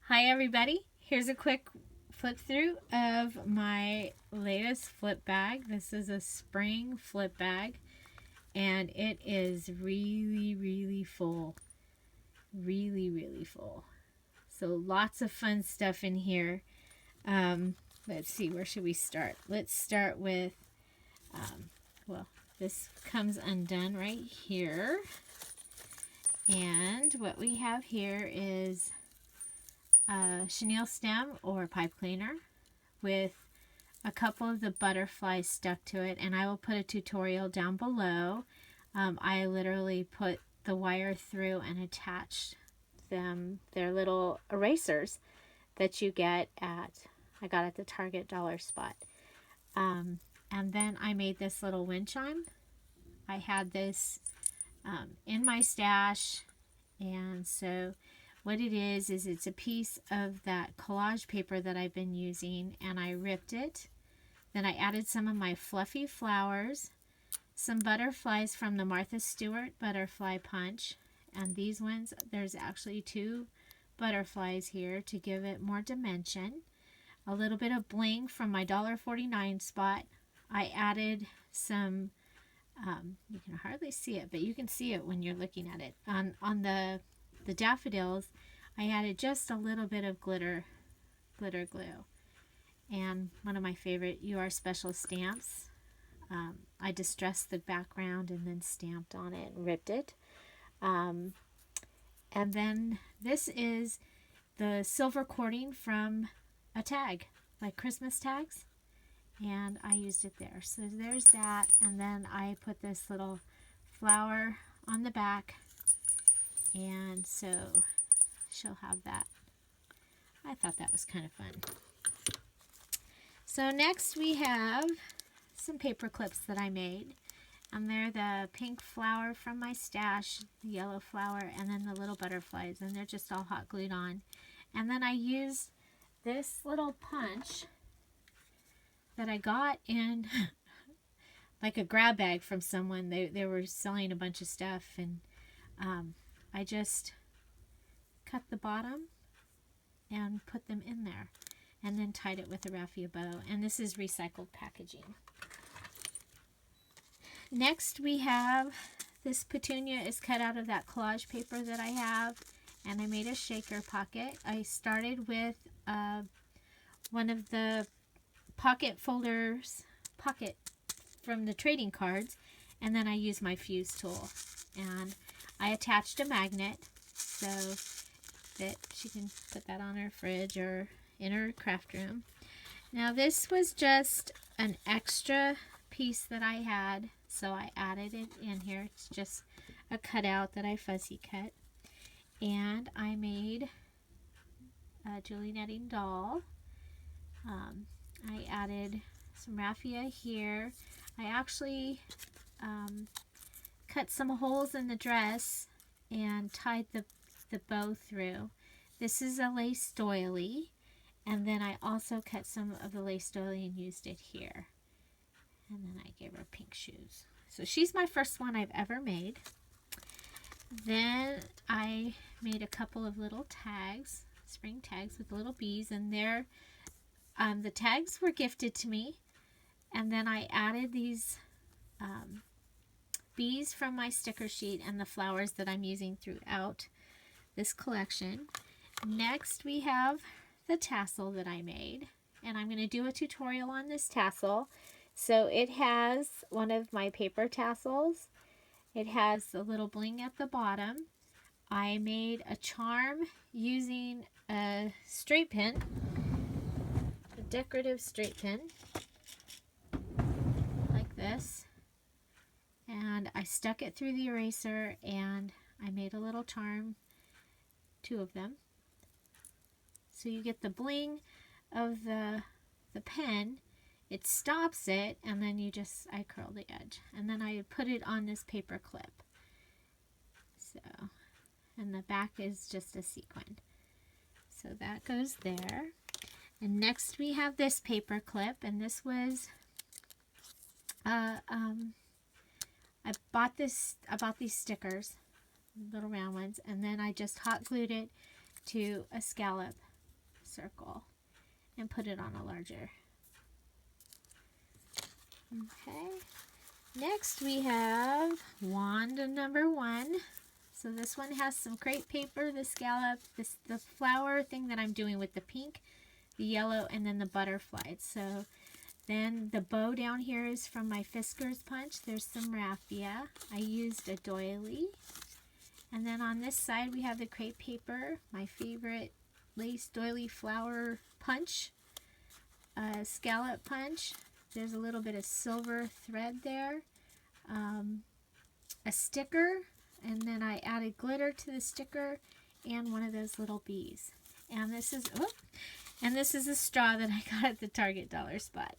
Hi everybody, here's a quick flip through of my latest flip bag. This is a spring flip bag and it is really full. Really full. So lots of fun stuff in here. Let's see, where should we start? Let's start with, well, this comes undone right here. And what we have here is a chenille stem or pipe cleaner with a couple of the butterflies stuck to it, and I will put a tutorial down below. I literally put the wire through and attached them. They're little erasers that you get I got at the Target dollar spot. And then I made this little wind chime. I had this in my stash, and so what it is it's a piece of that collage paper that I've been using, and I ripped it. Then I added some of my fluffy flowers, some butterflies from the Martha Stewart butterfly punch, and these ones, there's actually 2 butterflies here to give it more dimension. A little bit of bling from my $1.49 spot. I added some, you can hardly see it, but you can see it when you're looking at it. On the daffodils, I added just a little bit of glitter glue, and one of my favorite You Are Special stamps. I distressed the background and then stamped on it and ripped it. And then this is the silver cording from a tag, like Christmas tags, and I used it there. So there's that, and then I put this little flower on the back, and so she'll have that. I thought that was kind of fun. So next we have some paper clips that I made, and they're the pink flower from my stash, the yellow flower, and then the little butterflies, and they're just all hot glued on. And then I used this little punch that I got in like a grab bag from someone. They were selling a bunch of stuff, and I just cut the bottom and put them in there, and then tied it with a raffia bow. And this is recycled packaging. Next we have this petunia is cut out of that collage paper that I have, and I made a shaker pocket. I started with one of the pocket folders, pocket from the trading cards, and then I used my fuse tool, and I attached a magnet so that she can put that on her fridge or in her craft room. Now this was just an extra piece that I had, so I added it in here. It's just a cutout that I fuzzy cut, and I made a Julie Netting doll. I added some raffia here. I actually cut some holes in the dress and tied the bow through. This is a lace doily, and then I also cut some of the lace doily and used it here. And then I gave her pink shoes. So she's my first one I've ever made. Then I made a couple of little tags, spring tags with little bees, and they're the tags were gifted to me, and then I added these bees from my sticker sheet and the flowers that I'm using throughout this collection. Next we have the tassel that I made, and I'm going to do a tutorial on this tassel. So it has one of my paper tassels. It has a little bling at the bottom. I made a charm using a straight pin, a decorative straight pin, like this. And I stuck it through the eraser, and I made a little charm, 2 of them. So you get the bling of the pen. It stops it, and then I curl the edge, and then I put it on this paper clip. So, and the back is just a sequin. So that goes there. And next we have this paper clip, and this was I bought these stickers, little round ones, and then I just hot glued it to a scallop circle and put it on a larger. Okay. Next we have Wanda number 1. So this one has some crepe paper, the scallop, the flower thing that I'm doing with the pink, the yellow, and then the butterflies. So then the bow down here is from my Fisker's Punch. There's some raffia. I used a doily. And then on this side we have the crepe paper, my favorite lace doily flower punch, scallop punch. There's a little bit of silver thread there, a sticker, and then I added glitter to the sticker and one of those little bees. And this is a straw that I got at the Target dollar spot.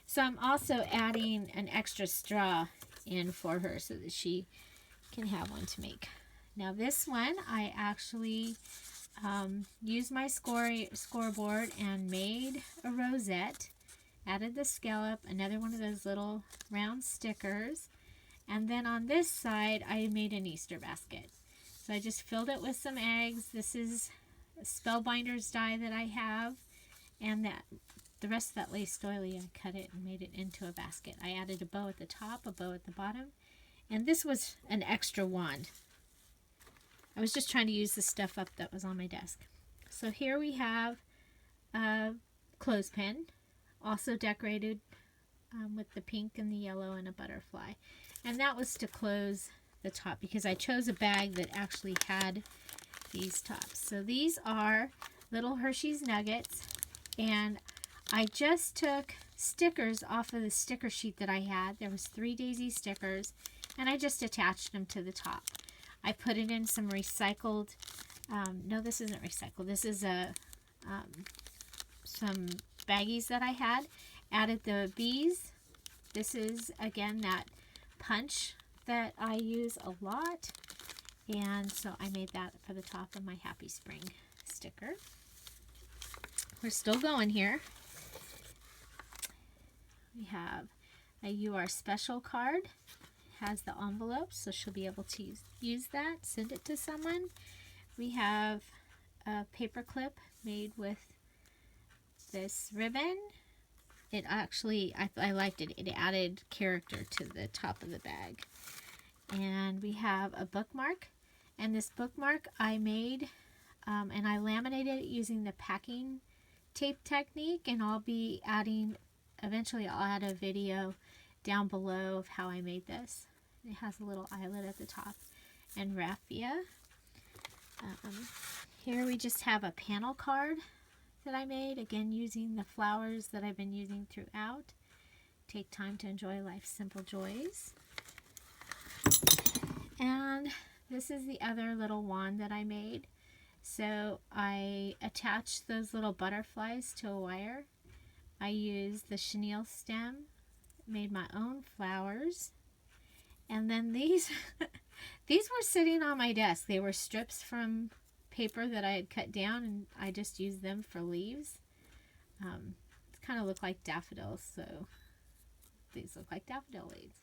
So I'm also adding an extra straw in for her so that she can have one to make. Now this one I actually used my scoreboard and made a rosette, added the scallop, another one of those little round stickers, and then on this side I made an Easter basket. So I just filled it with some eggs. This is a Spellbinder's die that I have, and the rest of that lace doily I cut it and made it into a basket. I added a bow at the top, a bow at the bottom, and this was an extra wand. I was just trying to use the stuff up that was on my desk. So here we have a clothespin, also decorated with the pink and the yellow and a butterfly. And that was to close the top because I chose a bag that actually had these tops. So these are little Hershey's Nuggets, and I just took stickers off of the sticker sheet that I had. There was 3 daisy stickers, and I just attached them to the top. I put it in some recycled, no, this isn't recycled. This is some baggies that I had. Added the bees. This is, again, that punch that I use a lot. And so I made that for the top of my Happy Spring sticker. We're still going here. We have a You Are Special card. Has the envelope, so she'll be able to use that, send it to someone. We have a paper clip made with this ribbon. It actually, I liked it. It added character to the top of the bag. And we have a bookmark, and this bookmark I made and I laminated it using the packing tape technique, and I'll be adding, eventually I'll add a video down below of how I made this. It has a little eyelet at the top and raffia. Here we just have a panel card that I made, again using the flowers that I've been using throughout. Take time to enjoy life's simple joys. And this is the other little wand that I made. So I attached those little butterflies to a wire. I used the chenille stem, made my own flowers. And then these were sitting on my desk. They were strips from paper that I had cut down, and I just used them for leaves. It kind of look like daffodils, so these look like daffodil leaves.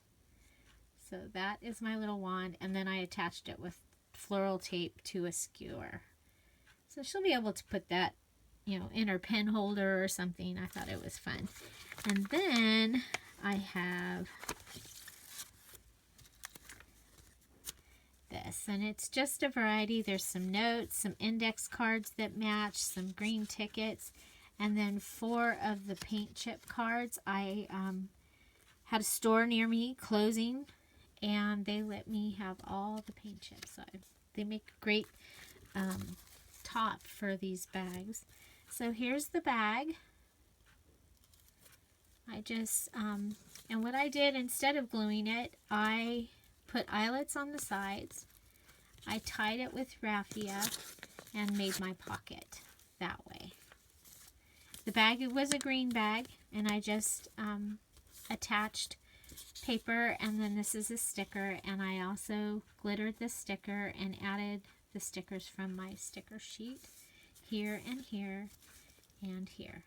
So that is my little wand, and then I attached it with floral tape to a skewer. So she'll be able to put that, in her pen holder or something. I thought it was fun. And then I have this, and it's just a variety. There's some notes, some index cards that match, some green tickets, and then 4 of the paint chip cards. I had a store near me closing, and they let me have all the paint chips. So they make a great top for these bags. So here's the bag. I just and what I did, instead of gluing it, I put eyelets on the sides. I tied it with raffia and made my pocket that way. The bag, it was a green bag, and I just attached paper, and then this is a sticker, and I also glittered the sticker and added the stickers from my sticker sheet here and here and here.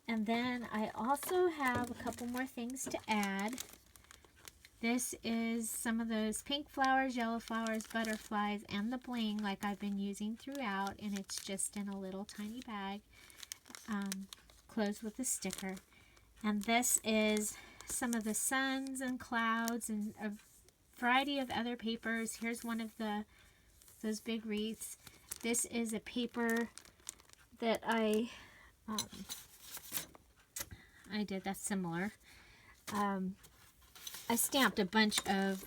And then I also have a couple more things to add. This is some of those pink flowers, yellow flowers, butterflies, and the bling like I've been using throughout, and it's just in a little tiny bag, closed with a sticker. And this is some of the suns and clouds and a variety of other papers. Here's one of those big wreaths. This is a paper that I did that's similar. I stamped a bunch of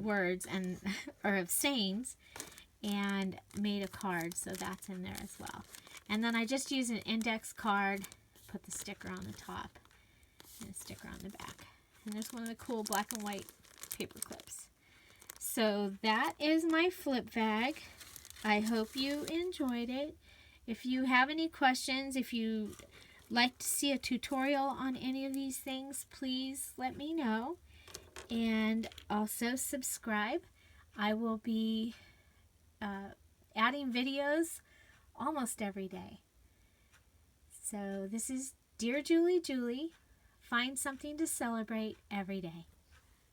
words and or of sayings and made a card, so that's in there as well. And then I just used an index card, put the sticker on the top and a sticker on the back. And there's one of the cool black and white paper clips. So that is my flip bag. I hope you enjoyed it. If you have any questions, if you like to see a tutorial on any of these things, please let me know. And also subscribe. I will be adding videos almost every day. So this is Dear Julie. Find something to celebrate every day.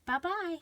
Bye-bye.